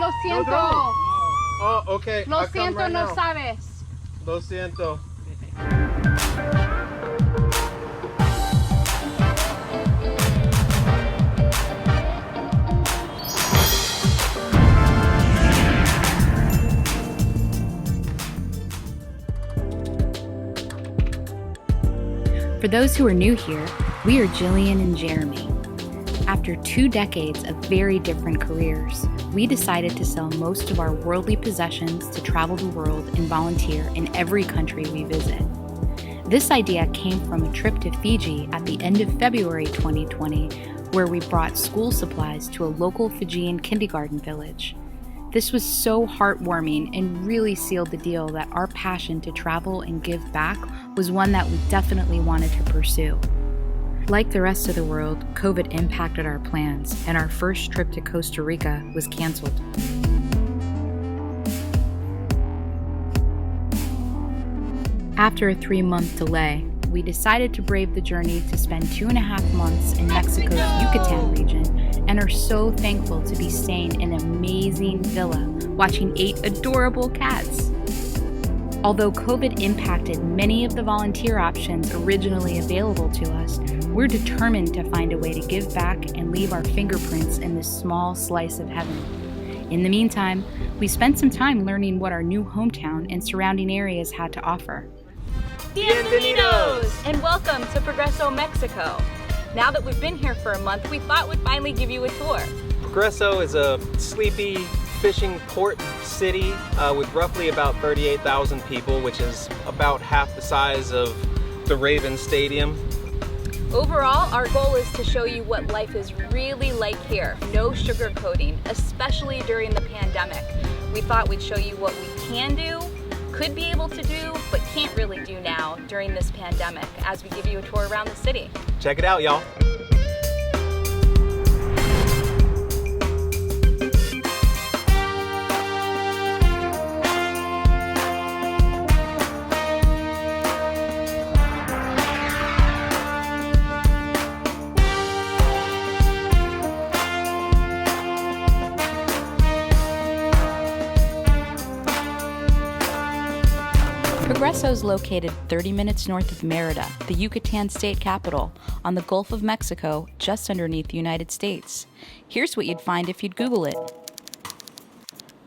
lo siento. Oh, okay. Lo I'll come siento, right no now. sabes. Lo siento. For those who are new here, we are Jillian and Jeremy. After 2 decades of very different careers, we decided to sell most of our worldly possessions to travel the world and volunteer in every country we visit. This idea came from a trip to Fiji at the end of February 2020, where we brought school supplies to a local Fijian kindergarten village. This was so heartwarming and really sealed the deal that our passion to travel and give back was one that we definitely wanted to pursue. Like the rest of the world, COVID impacted our plans, and our first trip to Costa Rica was canceled. After a 3-month delay, we decided to brave the journey to spend 2.5 months in Mexico's Yucatan region, and are so thankful to be staying in an amazing villa, watching 8 adorable cats. Although COVID impacted many of the volunteer options originally available to us, we're determined to find a way to give back and leave our fingerprints in this small slice of heaven. In the meantime, we spent some time learning what our new hometown and surrounding areas had to offer. Bienvenidos! And welcome to Progreso, Mexico. Now that we've been here for a month, we thought we'd finally give you a tour. Progreso is a sleepy fishing port city with roughly about 38,000 people, which is about half the size of the Ravens Stadium. Overall, our goal is to show you what life is really like here. No sugarcoating, especially during the pandemic. We thought we'd show you what we can do, could be able to do, but can't really do now during this pandemic as we give you a tour around the city. Check it out, y'all. Progreso is located 30 minutes north of Mérida, the Yucatan state capital, on the Gulf of Mexico, just underneath the United States. Here's what you'd find if you'd Google it.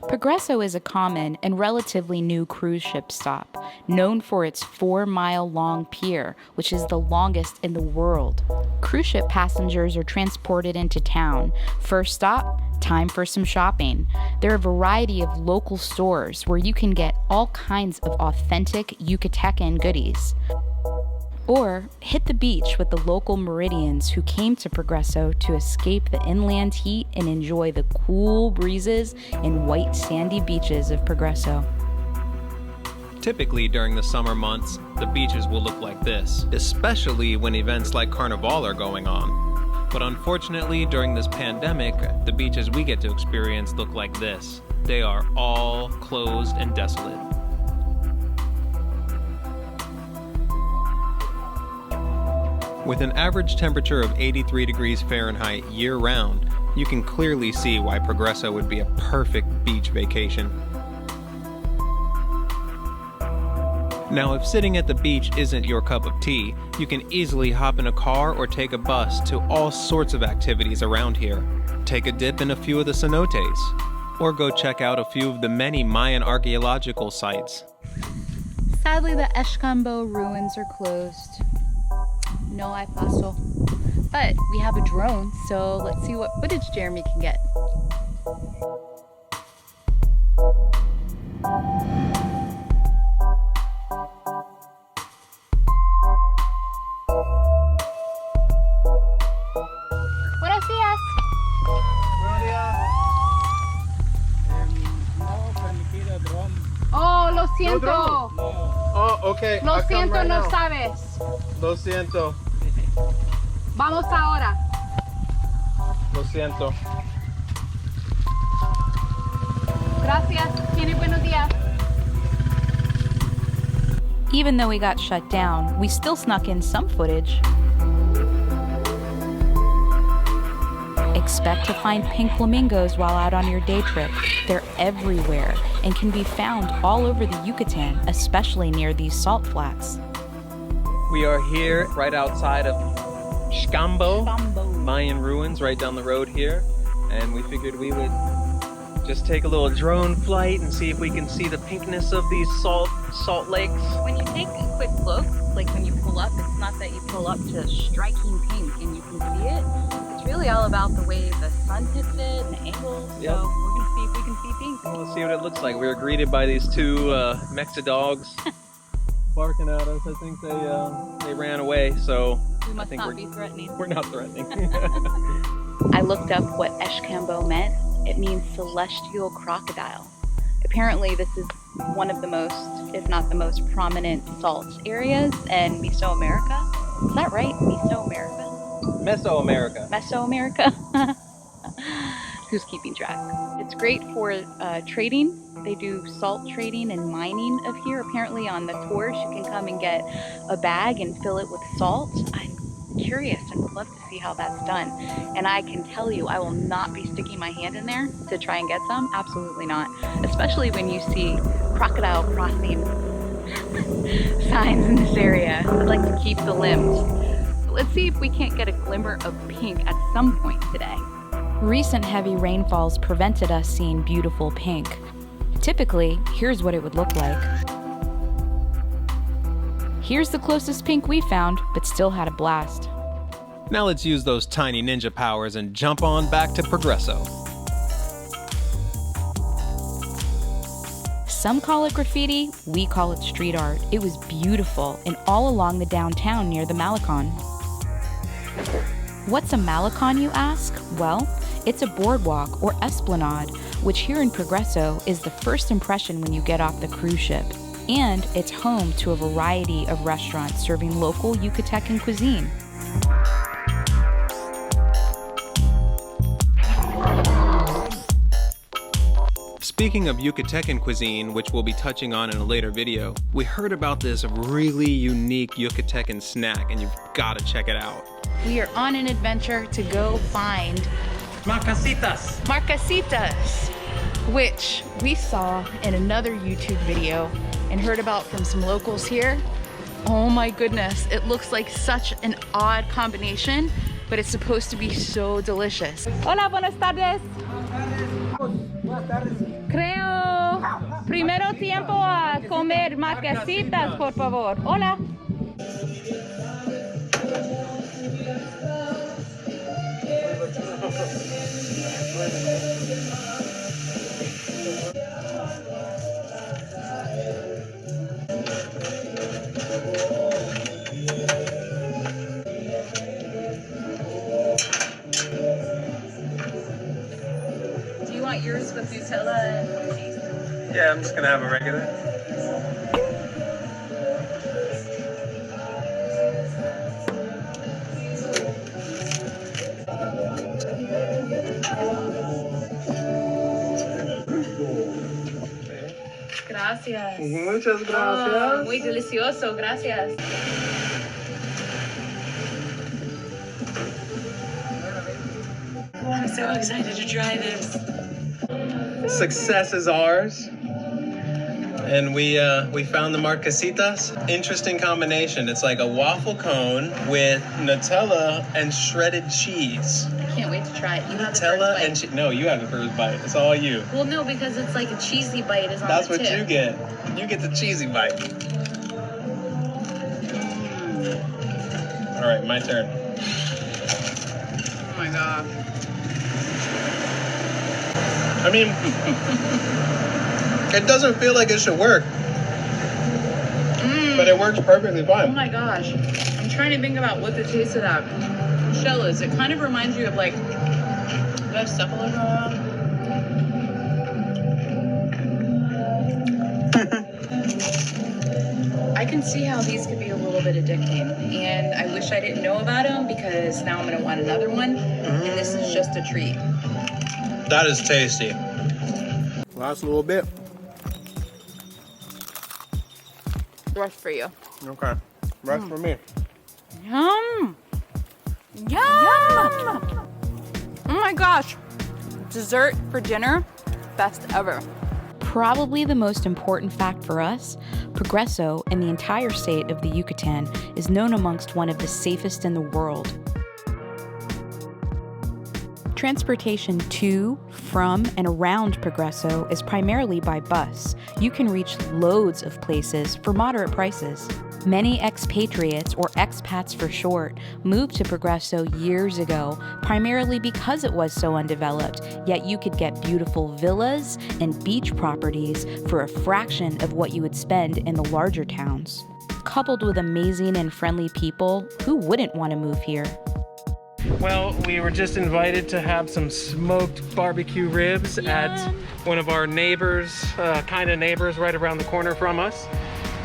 Progreso is a common and relatively new cruise ship stop, known for its 4-mile-long pier, which is the longest in the world. Cruise ship passengers are transported into town. First stop, time for some shopping. There are a variety of local stores where you can get all kinds of authentic Yucatecen goodies. Or hit the beach with the local Meridians who came to Progreso to escape the inland heat and enjoy the cool breezes and white sandy beaches of Progreso. Typically during the summer months, the beaches will look like this, especially when events like Carnival are going on. But unfortunately, during this pandemic, the beaches we get to experience look like this. They are all closed and desolate. With an average temperature of 83 degrees Fahrenheit year-round, you can clearly see why Progreso would be a perfect beach vacation. Now, if sitting at the beach isn't your cup of tea, you can easily hop in a car or take a bus to all sorts of activities around here. Take a dip in a few of the cenotes, or go check out a few of the many Mayan archaeological sites. Sadly, the Escambo ruins are closed. No hay paso. But we have a drone, so let's see what footage Jeremy can get. Buenos días. Oh, lo siento. Oh, okay. Lo I'll come siento, right no now. sabes. Lo siento. Vamos ahora. Lo siento. Gracias. Tiene buenos días. Even though we got shut down, we still snuck in some footage. Expect to find pink flamingos while out on your day trip. They're everywhere and can be found all over the Yucatan, especially near these salt flats. We are here right outside of Xcambo, Mayan ruins right down the road here. And we figured we would just take a little drone flight and see if we can see the pinkness of these salt lakes. When you take a quick look, like when you pull up, it's not that you pull up to striking pink and you can see it. It's really all about the way the sun hits it and the angles. Yep. So we're gonna see if we can see pink. Well, let's see what it looks like. We were greeted by these two Mexa dogs barking at us. I think they ran away, so We I must think not be threatening. we're not threatening. I looked up what Xcambo meant. It means celestial crocodile. Apparently this is one of the most, if not the most prominent salt areas in Mesoamerica. Is that right? Mesoamerica? Mesoamerica. Mesoamerica? Who's keeping track? It's great for trading. They do salt trading and mining of here. Apparently on the tours you can come and get a bag and fill it with salt. I'm curious and would love to see how that's done. And I can tell you, I will not be sticking my hand in there to try and get some. Absolutely not. Especially when you see crocodile crossing signs in this area. I'd like to keep the limbs. But let's see if we can't get a glimmer of pink at some point today. Recent heavy rainfalls prevented us seeing beautiful pink. Typically, here's what it would look like. Here's the closest pink we found, but still had a blast. Now let's use those tiny ninja powers and jump on back to Progreso. Some call it graffiti, we call it street art. It was beautiful and all along the downtown near the Malecon. What's a Malecon, you ask? Well, it's a boardwalk or esplanade, which here in Progreso is the first impression when you get off the cruise ship. And it's home to a variety of restaurants serving local Yucatecen cuisine. Speaking of Yucatecen cuisine, which we'll be touching on in a later video, we heard about this really unique Yucatecen snack and you've got to check it out. We are on an adventure to go find Marquesitas! Marquesitas, which we saw in another YouTube video and heard about from some locals here. Oh my goodness, it looks like such an odd combination, but it's supposed to be so delicious. Hola, buenas tardes. Buenas tardes. Creo primero tiempo a comer marquesitas, por favor. Hola. Do you want yours with Nutella and cheese? Yeah, I'm just gonna have a regular. Gracias. Muchas gracias. Oh, muy delicioso, gracias. I'm so excited to try this. Success is ours. And we found the Marquesitas. Interesting combination. It's like a waffle cone with Nutella and shredded cheese. I can't wait to try it. You have Nutella the and first bite. no, you have the first bite. It's all you. Well, no, because it's like a cheesy bite is on That's the what tip. you get. You get the cheesy bite. All right, my turn. Oh my god. I mean, it doesn't feel like it should work, but it works perfectly Oh fine. my gosh. I'm trying to think about what the taste of that shell is. It kind of reminds you of like the cephalodon. I can see how these could be a little bit addicting, and I wish I didn't know about them because now I'm gonna want another one, and this is just a treat. That is tasty. Last little bit. Rest for you. Okay. Rest for me. Yum! Yum! Oh my gosh. Dessert for dinner, best ever. Probably the most important fact for us, Progreso in the entire state of the Yucatan is known amongst one of the safest in the world. Transportation to, from, and around Progreso is primarily by bus. You can reach loads of places for moderate prices. Many expatriates, or expats for short, moved to Progreso years ago, primarily because it was so undeveloped, yet you could get beautiful villas and beach properties for a fraction of what you would spend in the larger towns. Coupled with amazing and friendly people, who wouldn't want to move here? Well, we were just invited to have some smoked barbecue ribs at one of our neighbors, kind of neighbors right around the corner from us.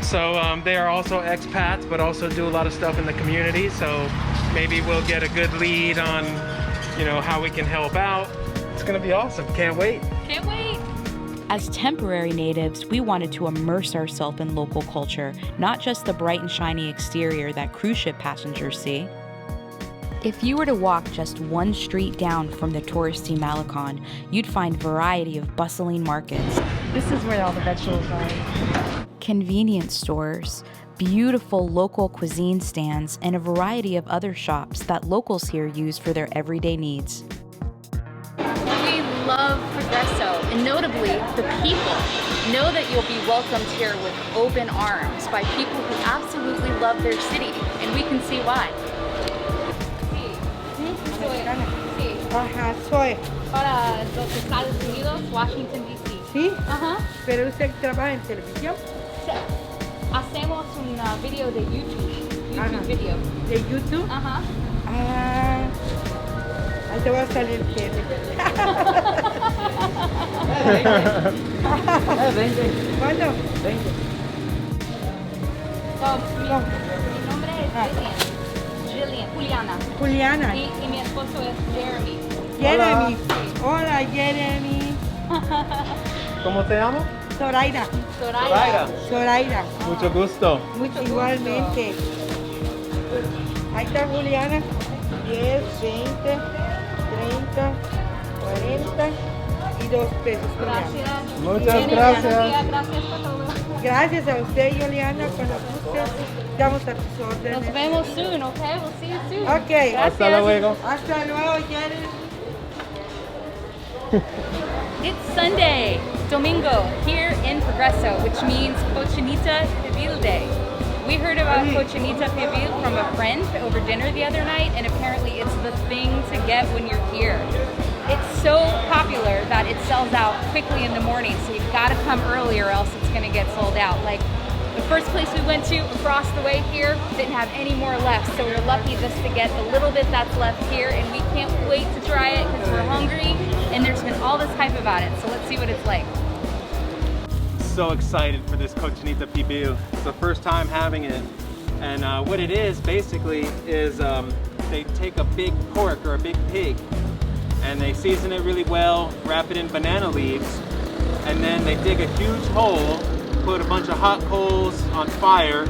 So they are also expats, but also do a lot of stuff in the community. So maybe we'll get a good lead on, you know, how we can help out. It's gonna be awesome. Can't wait. Can't wait. As temporary natives, we wanted to immerse ourselves in local culture, not just the bright and shiny exterior that cruise ship passengers see. If you were to walk just one street down from the touristy Malecon, you'd find variety of bustling markets. This is where all the vegetables are. Convenience stores, beautiful local cuisine stands, and a variety of other shops that locals here use for their everyday needs. We love Progreso, and notably the people. Know that you'll be welcomed here with open arms by people who absolutely love their city, and we can see why. Ajá, soy. Para los Estados Unidos, Washington, D.C. ¿Sí? Ajá. Pero usted trabaja en televisión. Hacemos un video de YouTube. Ajá. Video. ¿De YouTube? Ajá. Ah, ahí te va a salir que. ¿Cuándo? 20. Mi nombre es Jillian. Juliana. Y mi esposo es Jeremy. Jeremy. Hola, Jeremy. ¿Cómo te llamo? Zoraida. Zoraida. Mucho gusto. Mucho igualmente. Ahí está Juliana. 10, 20, 30, 40 y 2 pesos. Juliana. Gracias. Muchas gracias. Gracias por todo. Gracias a usted, Juliana. Cuando gustes, estamos a tus órdenes. Nos vemos soon, okay? We'll see you soon. Ok. Hasta luego. Hasta luego, Jeremy. It's Sunday, Domingo, here in Progreso, which means Cochinita Pibil Day. We heard about Cochinita Pibil from a friend over dinner the other night, and apparently it's the thing to get when you're here. It's so popular that it sells out quickly in the morning, so you've got to come early or else it's going to get sold out. Like the first place we went to across the way here didn't have any more left, so we're lucky just to get the little bit that's left here, and we can't wait to try it because we're hungry, and there's been all this hype about it, so let's see what it's like. So excited for this Cochinita Pibil. It's the first time having it. And what it is basically is they take a big pork or a big pig and they season it really well, wrap it in banana leaves, and then they dig a huge hole, put a bunch of hot coals on fire,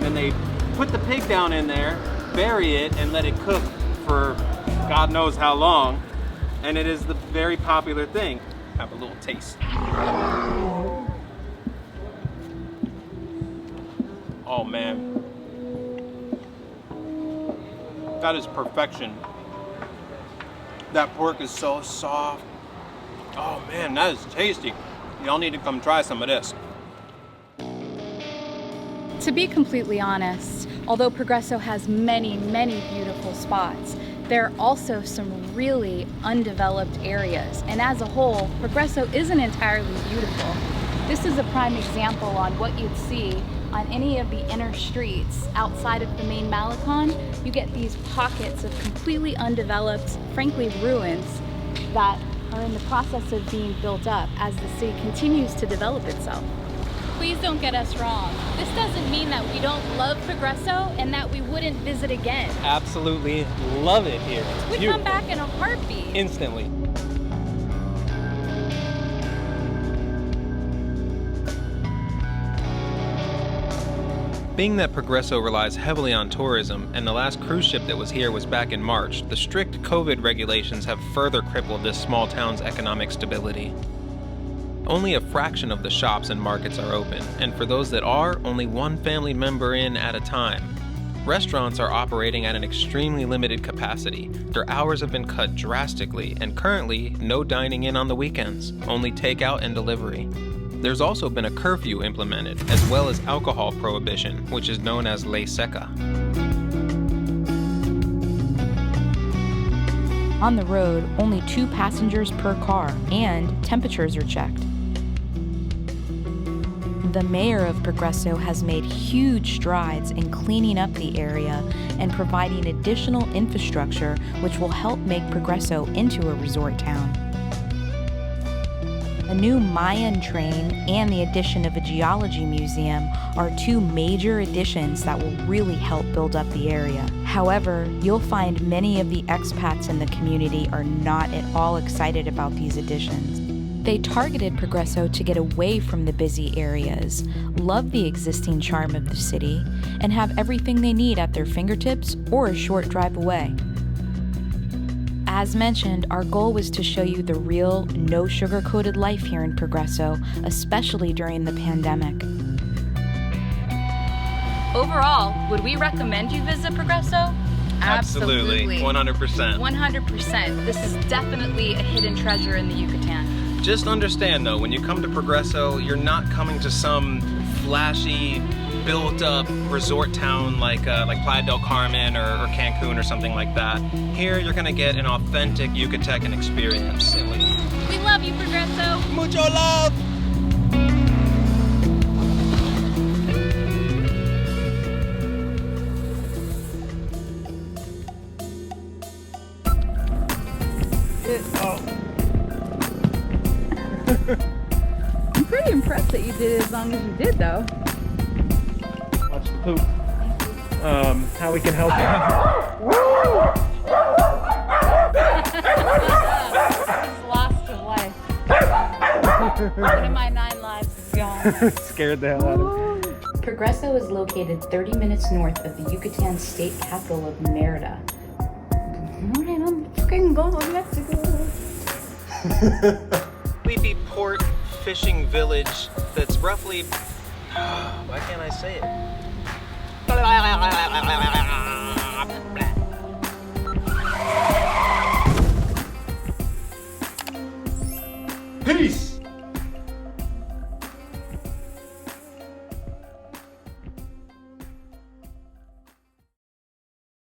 and they put the pig down in there, bury it, and let it cook for God knows how long. And it is the very popular thing. Have a little taste. Oh man, that is perfection. That pork is so soft. Oh man, that is tasty. Y'all need to come try some of this. To be completely honest, although Progreso has many, many beautiful spots, there are also some really undeveloped areas. And as a whole, Progreso isn't entirely beautiful. This is a prime example on what you'd see on any of the inner streets outside of the main Malecon. You get these pockets of completely undeveloped, frankly, ruins that are in the process of being built up as the city continues to develop itself. Please don't get us wrong. This doesn't mean that we don't love Progreso and that we wouldn't visit again. Absolutely love it here. We'd come back in a heartbeat. Instantly. Being that Progreso relies heavily on tourism, and the last cruise ship that was here was back in March, the strict COVID regulations have further crippled this small town's economic stability. Only a fraction of the shops and markets are open, and for those that are, only one family member in at a time. Restaurants are operating at an extremely limited capacity. Their hours have been cut drastically, and currently, no dining in on the weekends, only takeout and delivery. There's also been a curfew implemented, as well as alcohol prohibition, which is known as ley seca. On the road, only 2 passengers per car, and temperatures are checked. The mayor of Progreso has made huge strides in cleaning up the area and providing additional infrastructure which will help make Progreso into a resort town. A new Mayan train and the addition of a geology museum are 2 major additions that will really help build up the area. However, you'll find many of the expats in the community are not at all excited about these additions. They targeted Progreso to get away from the busy areas, love the existing charm of the city, and have everything they need at their fingertips or a short drive away. As mentioned, our goal was to show you the real, no sugar-coated life here in Progreso, especially during the pandemic. Overall, would we recommend you visit Progreso? Absolutely. 100%. 100%. This is definitely a hidden treasure in the Yucatan. Just understand though, when you come to Progreso, you're not coming to some flashy, built-up resort town like Playa del Carmen or Cancun or something like that. Here, you're gonna get an authentic Yucatecan experience. We love you, Progreso. Mucho love! I'm pretty impressed that you did it as long as you did, though. Watch the poop. How we can help you. Just lost a life. One of my 9 lives is gone. Scared the hell out of me. Progreso is located 30 minutes north of the Yucatan state capital of Mérida. Alright, I'm fucking going to Mexico. Sleepy port fishing village that's roughly, why can't I say it?